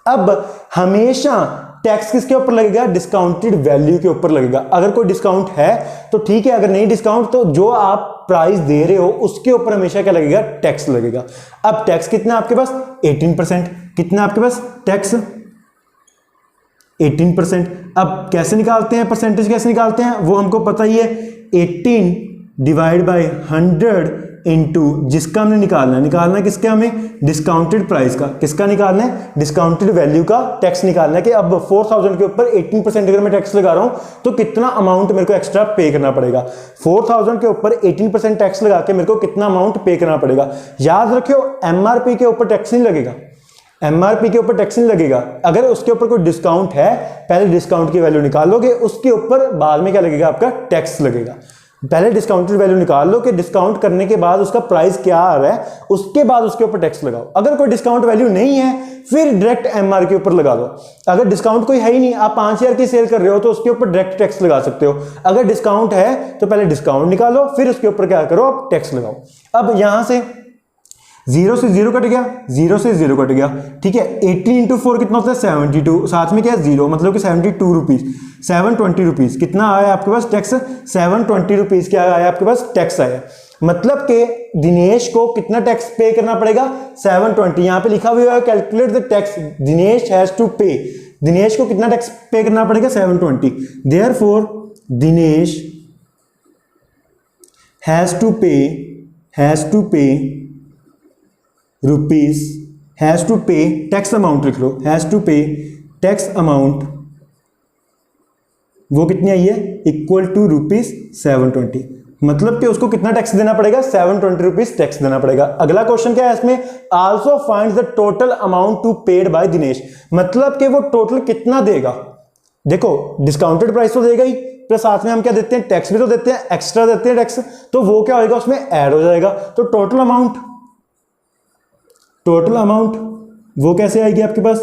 अब हमेशा टैक्स किसके ऊपर लगेगा, डिस्काउंटेड वैल्यू के ऊपर लगेगा। अगर कोई डिस्काउंट है तो ठीक है, अगर नहीं डिस्काउंट तो जो आप प्राइस दे रहे हो उसके ऊपर हमेशा क्या लगेगा, टैक्स लगेगा। अब टैक्स कितना आपके पास 18%, कितना आपके पास टैक्स 18%। अब कैसे निकालते हैं, परसेंटेज कैसे निकालते हैं वो हमको पता ही है, 18 डिवाइड बाय 100 इंटू जिसका हमने निकालना है किसका, हमें डिस्काउंटेड प्राइस का, किसका निकालना है, डिस्काउंटेड वैल्यू का टैक्स निकालना है कि अब 4000 के ऊपर 18% अगर मैं टैक्स लगा रहा हूं तो कितना अमाउंट मेरे को एक्स्ट्रा पे करना पड़ेगा। 4000 के ऊपर 18% टैक्स लगा के मेरे को कितना अमाउंट पे करना पड़ेगा। याद रखियो एमआरपी के ऊपर टैक्स नहीं लगेगा, एमआरपी के ऊपर टैक्स नहीं लगेगा। अगर उसके ऊपर कोई डिस्काउंट है, पहले डिस्काउंट की वैल्यू निकालोगे, उसके ऊपर बाद में क्या लगेगा, आपका टैक्स लगेगा। पहले डिस्काउंटेड वैल्यू निकाल लो कि डिस्काउंट करने के बाद उसका प्राइस क्या आ रहा है, उसके बाद उसके ऊपर टैक्स लगाओ। अगर कोई डिस्काउंट वैल्यू नहीं है फिर डायरेक्ट एमआर के ऊपर लगा दो। अगर डिस्काउंट कोई है ही नहीं, आप 5000 की सेल कर रहे हो तो उसके ऊपर डायरेक्ट टैक्स लगा सकते हो। अगर डिस्काउंट है तो पहले डिस्काउंट निकालो फिर उसके ऊपर क्या करो, आप टैक्स लगाओ। अब यहां से 0 से 0 कट गया, 0 से 0 कट गया, ठीक है। 18 इंटू 4 कितना होता है 72, साथ में क्या है 0, मतलब कि 72 रुपीज, 720 रुपीज कितना आया आपके पास टैक्स, 720 रुपीज क्या आया आपके पास टैक्स आया। मतलब कि दिनेश को कितना टैक्स पे करना पड़ेगा, 720। यहां पे लिखा हुआ है calculate the tax Dinesh has to pay, Dinesh को कितना टैक्स पे करना पड़ेगा 720। Therefore Dinesh has to pay rupees, has to pay tax amount लिख लो, has to pay tax amount वो कितनी आई है, इक्वल टू रुपीज 720। मतलब कि उसको कितना टैक्स देना पड़ेगा, 720 रुपीज टैक्स देना पड़ेगा। अगला क्वेश्चन क्या है इसमें, also find the total amount to paid by Dinesh, मतलब कि वो टोटल कितना देगा। देखो डिस्काउंटेड प्राइस तो देगा ही, प्लस साथ में हम क्या देते हैं, टैक्स भी तो देते हैं, एक्स्ट्रा देते हैं टैक्स, तो वो क्या होगा उसमें ऐड हो जाएगा। तो टोटल अमाउंट वो कैसे आएगी आपके पास,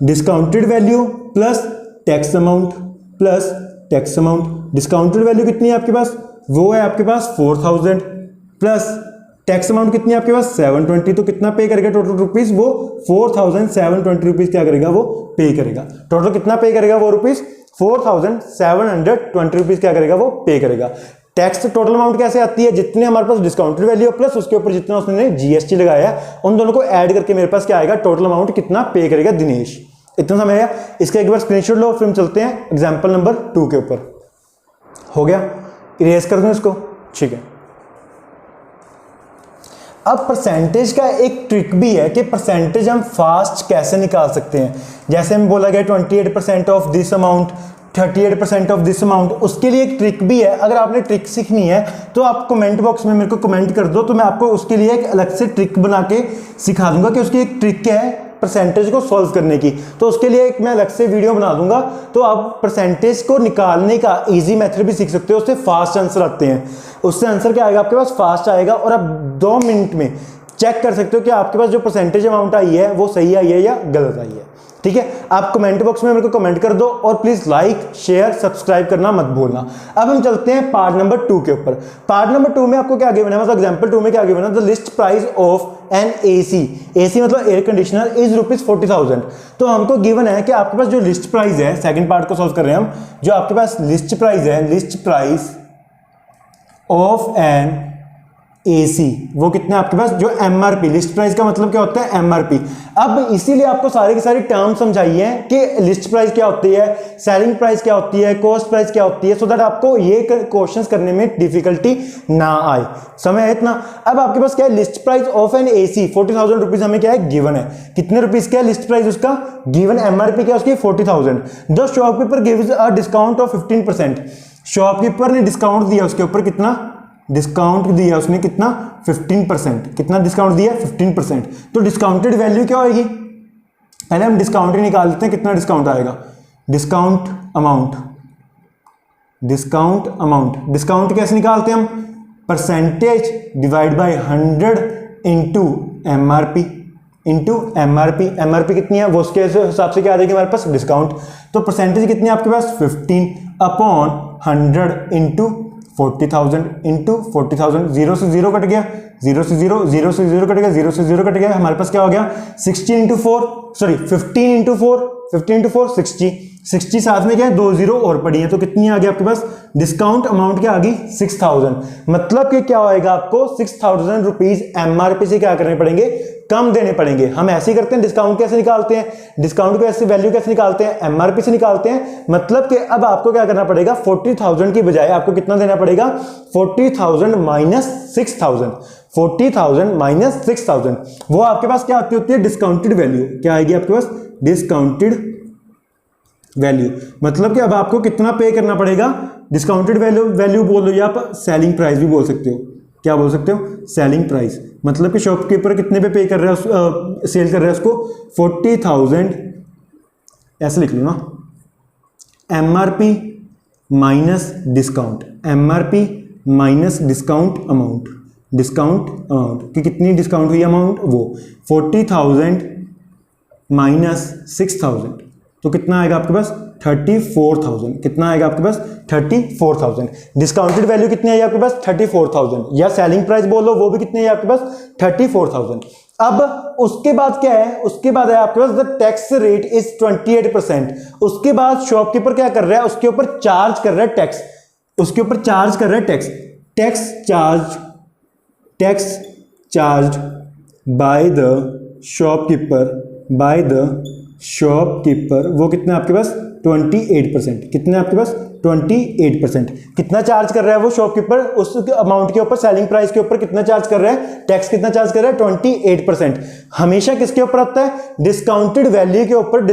discounted value plus tax amount. Discounted value कितनी है आपके पास, वो है आपके पास 4000 प्लस टैक्स अमाउंट कितनी है आपके पास 720। तो कितना पे करेगा टोटल रुपीज, वो 4720 रुपीज क्या करेगा, वो पे करेगा। टोटल कितना पे करेगा वो रुपीज 4720 रुपीज क्या करेगा, वो पे करेगा। टैक्स टोटल अमाउंट कैसे आती है, जितने हमारे पास डिस्काउंटेड वैल्यू प्लस उसके ऊपर जितना उसने जीएसटी लगाया उन दोनों को ऐड करके मेरे पास क्या आएगा, टोटल अमाउंट कितना पे करेगा दिनेश। इतना समझ आया। इसका एक बार स्क्रीनशॉट लो, फिर हम चलते हैं एग्जांपल नंबर 2 के ऊपर। हो गया, इरेज कर दूं इसको, ठीक है। अब परसेंटेज का एक ट्रिक भी है कि परसेंटेज हम फास्ट कैसे निकाल सकते हैं। जैसे हम बोला गया 28% of this amount, 38% of this amount. उसके लिए एक ट्रिक भी है, अगर आपने ट्रिक सीखनी है तो आप कमेंट बॉक्स में मेरे को कमेंट कर दो, तो मैं आपको उसके लिए एक अलग से ट्रिक बना के सिखा दूंगा कि उसकी एक ट्रिक क्या है परसेंटेज को सॉल्व करने की। तो उसके लिए एक मैं अलग से वीडियो बना दूंगा, तो आप परसेंटेज को निकालने का इजी मेथड भी सीख सकते हो। उससे फास्ट आंसर आते हैं, उससे आंसर क्या आएगा आपके पास, फास्ट आएगा, और आप 2 मिनट में चेक कर सकते हो कि आपके पास जो परसेंटेज अमाउंट आई है वो सही आई है या गलत आई है। ठीक है, आप कमेंट बॉक्स में मेरे को कमेंट कर दो, और प्लीज लाइक शेयर सब्सक्राइब करना मत भूलना। अब हम चलते हैं पार्ट नंबर 2 के ऊपर। पार्ट नंबर 2 में आपको क्या गिवन है, मतलब एग्जांपल 2 में क्या गिवन है, the list price of N AC, AC मतलब एयर कंडीशनर, इज ₹40,000। तो हमको गिवन है कि आपके पास जो लिस्ट प्राइस है, सेकंड पार्ट को सॉल्व कर रहे हैं हम, जो आपके पास लिस्ट प्राइस है, list price of N AC, वो कितने आपके पास, जो एमआरपी, लिस्ट प्राइस का मतलब क्या होता है एमआरपी। अब इसीलिए आपको सारी की सारी टर्म समझाई है कि लिस्ट प्राइस क्या होती है, सेलिंग प्राइस क्या होती है, कॉस्ट प्राइस क्या होती है, सो दैट आपको ये क्वेश्चंस करने में डिफिकल्टी ना आए। समझ आया इतना। अब आपके पास क्या है, list price of N AC 40,000 rupees हमें क्या है गिवन है। कितने रुपीज का है लिस्ट प्राइस उसका गिवन, एमआरपी क्या उसकी 40,000। The shopkeeper gives a discount of 15%। Shopkeeper ने डिस्काउंट दिया उसके ऊपर, कितना डिस्काउंट दिया उसने, कितना 15%। कितना डिस्काउंट दिया 15%। तो डिस्काउंटेड वैल्यू क्या होगी, पहले हम डिस्काउंट ही निकाल लेते हैं, कितना डिस्काउंट आएगा, discount amount, discount amount, discount कैसे निकालते हैं हम, percentage divide by 100 into MRP, into MRP. MRP कितनी है वो उसके हिसाब से क्या आ जाएगी हमारे पास डिस्काउंट। तो परसेंटेज कितनी है आपके पास 15 अपॉन 100 इंटू 40,000 इंटू 40,000। 0 से 0 कट गया, 0 से 0, 0 से 0 कट गया, 0 से 0 कट गया, हमारे पास क्या हो गया 16 इंटू 4, सॉरी 15 इंटू 4, 15 इंटू 4 60, 60 साथ में क्या है 2 0 और पड़ी है, तो कितनी आ गई आपके पास डिस्काउंट अमाउंट क्या आ गई 6,000। मतलब कि क्या होएगा आपको 6,000 रुपीज एमआरपी से क्या करने पड़ेंगे, कम देने पड़ेंगे। हम ऐसे ही करते हैं, डिस्काउंट कैसे निकालते हैं, डिस्काउंट को ऐसे वैल्यू कैसे निकालते हैं, एमआरपी से निकालते हैं। मतलब कि अब आपको क्या करना पड़ेगा, 40,000 की बजाय आपको कितना देना पड़ेगा, 40,000 माइनस 6,000, 40,000 माइनस 6,000। वो आपके पास क्या आती होती है डिस्काउंटेड वैल्यू, क्या आएगी आपके पास डिस्काउंटेड वैल्यू। मतलब कि अब आपको कितना पे करना पड़ेगा, डिस्काउंटेड वैल्यू, वैल्यू बोल लो या आप सेलिंग प्राइस भी बोल सकते हो, क्या बोल सकते हो सेलिंग प्राइस। मतलब कि शॉपकीपर कितने पे कर रहा है, सेल कर रहा है उसको 40,000, ऐसे लिख लो ना, MRP minus discount, MRP minus discount amount, discount amount कि कितनी डिस्काउंट हुई अमाउंट, वो 40,000 माइनस 6,000, तो कितना आएगा आपके पास 34,000। कितना आएगा आपके पास 34,000। डिस्काउंटेड वैल्यू कितनी आई आपके पास 34,000, या सेलिंग प्राइस बोलो वो भी कितनी है आपके पास 34,000। अब उसके बाद क्या है, उसके बाद है आपके पास द टैक्स रेट इज 28%। उसके बाद शॉपकीपर क्या कर रहा है, उसके ऊपर चार्ज कर रहा है टैक्स, उसके ऊपर चार्ज कर रहा है tax, tax charge, tax charge by the shopkeeper, by the shopkeeper, वो कितना आपके पास 28%। कितना आपके पास 28%। कितना चार्ज कर रहा है वो शॉपकीपर उस अमाउंट के ऊपर, सेलिंग प्राइस के ऊपर कितना चार्ज कर रहा है, टैक्स कितना चार्ज कर रहा है 28%। हमेशा किसके ऊपर आता है, डिस्काउंटेड वैल्यू के ऊपर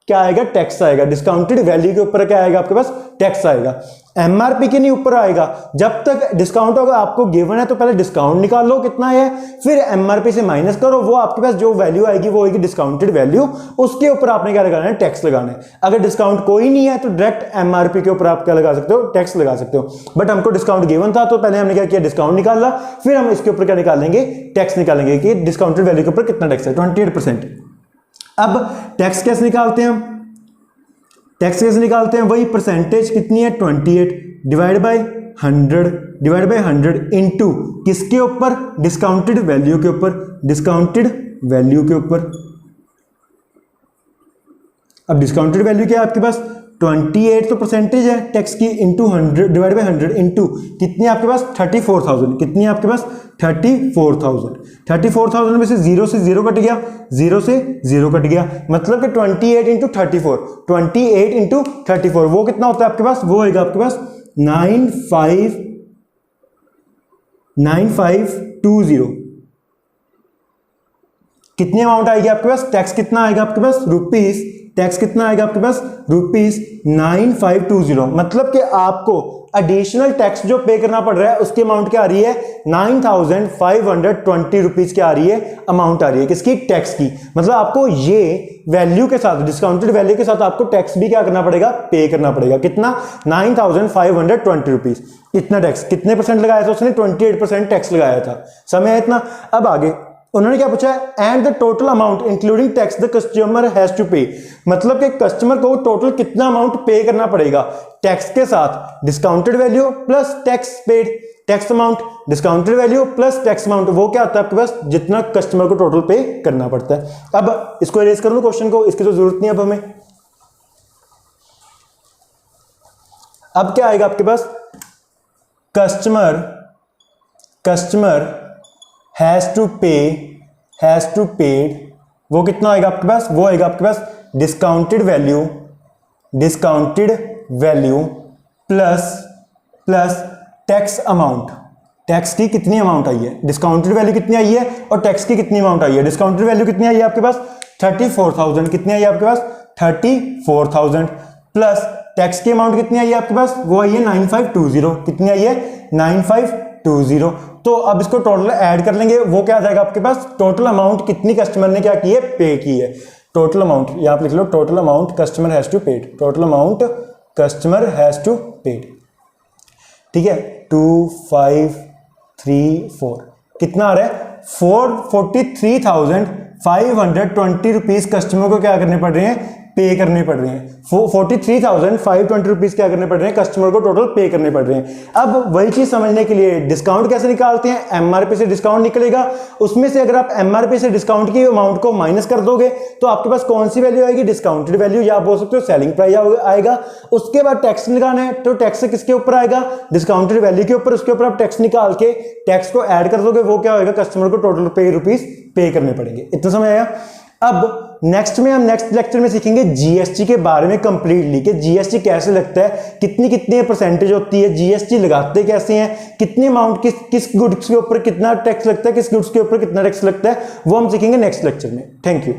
क्या आएगा, टैक्स आएगा। डिस्काउंटेड वैल्यू के ऊपर क्या आएगा आपके पास, टैक्स आएगा। एमआरपी के नहीं ऊपर आएगा। जब तक डिस्काउंट होगा आपको गिवन है तो पहले डिस्काउंट निकाल लो कितना है, फिर एमआरपी से माइनस करो, वो आपके पास जो वैल्यू आएगी वो होगी डिस्काउंटेड वैल्यू, उसके ऊपर आपने क्या लगाना है, टैक्स लगाना है। अगर डिस्काउंट कोई नहीं है तो डायरेक्ट एमआरपी के ऊपर आप क्या लगा सकते हो, टैक्स लगा सकते हो। बट हमको डिस्काउंट गिवन था तो पहले हमने क्या किया, डिस्काउंट निकाला, फिर हम इसके ऊपर क्या निकालेंगे, टैक्स निकालेंगे कि डिस्काउंटेड वैल्यू के ऊपर कितना टैक्स है, 28%। अब टैक्स कैसे निकालते हैं हम, टैक्स कैसे निकालते हैं, वही परसेंटेज कितनी है 28 divide by 100, divide by 100 into किसके ऊपर, डिस्काउंटेड वैल्यू के ऊपर, डिस्काउंटेड वैल्यू के ऊपर। अब डिस्काउंटेड वैल्यू क्या है आपके पास 28 तो परसेंटेज है टैक्स की, इंटू 100 डिवाइड बाय 100 इंटू कितनी है आपके पास 34,000। कितनी है आपके पास 34,000। 34,000 में से 0 से 0 कट गया, 0 से 0 कट गया, मतलब कि 28 इंटू 34, 28 इंटू 34 वो कितना होता है आपके पास, वो होगा आपके पास 9520। कितनी अमाउंट आएगी आपके पास, टैक्स कितना आएगा आपके पास, रुपीस, टैक्स कितना आएगा आपके पास, रुपीस 9520। मतलब कि आपको एडिशनल टैक्स जो पे करना पड़ रहा है उसकी अमाउंट क्या आ रही है, 9520 रुपीज क्या आ रही है, अमाउंट आ रही है किसकी, टैक्स की। मतलब आपको ये वैल्यू के साथ, डिस्काउंटेड वैल्यू के साथ आपको टैक्स भी क्या करना पड़ेगा, पे करना पड़ेगा। कितना, 9520 रुपीज। इतना टैक्स, कितने परसेंट लगाया था उसने, 28% टैक्स लगाया था। समय है इतना। अब आगे उन्होंने क्या पूछा है, and the total amount including tax the customer has to pay. मतलब कि कस्टमर को टोटल कितना अमाउंट पे करना पड़ेगा टैक्स के साथ, discounted value plus tax paid, tax amount, discounted value plus tax amount, वो क्या आता है आपके पास, जितना कस्टमर को टोटल पे करना पड़ता है। अब इसको इरेज कर लो क्वेश्चन को, इसकी तो जरूरत नहीं अब हमें। अब क्या आएगा आपके पास, कस्टमर हैज टू पेड, वो कितना आएगा आपके पास, वो आएगा आपके पास discounted value plus tax amount. Tax की कितनी अमाउंट आई है, डिस्काउंटेड वैल्यू कितनी आई है और टैक्स की कितनी अमाउंट आई है। डिस्काउंटेड वैल्यू कितनी आई है आपके पास, 34,000। कितनी आई है आपके पास, 34,000 प्लस टैक्स की अमाउंट कितनी आई है आपके पास, वो आई है 9520। कितनी आई है, 9520। तो अब इसको टोटल ऐड कर लेंगे, वो क्या आ जाएगा आपके पास, टोटल अमाउंट कितनी कस्टमर ने क्या की है, पे की है। टोटल अमाउंट यहां पे लिख लो, total amount customer has to paid, total amount customer has to paid. ठीक है, 2534 कितना आ रहा है, 43,520 रुपीज कस्टमर को क्या करने पड़ रहे हैं, पे करने पड़ रहे हैं। 43,520 रुपीज क्या करने पड़ रहे हैं, कस्टमर को टोटल पे करने पड़ रहे हैं। अब वही चीज समझने के लिए डिस्काउंट कैसे निकालते हैं, एमआरपी से डिस्काउंट निकलेगा, उसमें से अगर आप एमआरपी से डिस्काउंट की अमाउंट को माइनस कर दोगे तो आपके पास कौन सी वैल्यू आएगी, डिस्काउंटेड वैल्यू, या आप बोल सकते हो सेलिंग प्राइस आएगा। उसके बाद टैक्स निकालना है, तो टैक्स किसके ऊपर आएगा, डिस्काउंटेड वैल्यू के ऊपर, उसके ऊपर आप टैक्स निकाल के टैक्स को ऐड कर दोगे, वो क्या होगा, कस्टमर को टोटल पे रुपीज पे करने पड़ेंगे। इतना समझ आया। अब नेक्स्ट में हम नेक्स्ट लेक्चर में सीखेंगे जीएसटी के बारे में कंप्लीटली, कि जीएसटी कैसे लगता है, कितनी परसेंटेज होती है, जीएसटी लगाते कैसे हैं, कितनी अमाउंट किस गुड्स के ऊपर कितना टैक्स लगता है, किस गुड्स के ऊपर कितना टैक्स लगता है, वो हम सीखेंगे नेक्स्ट लेक्चर में। Thank you.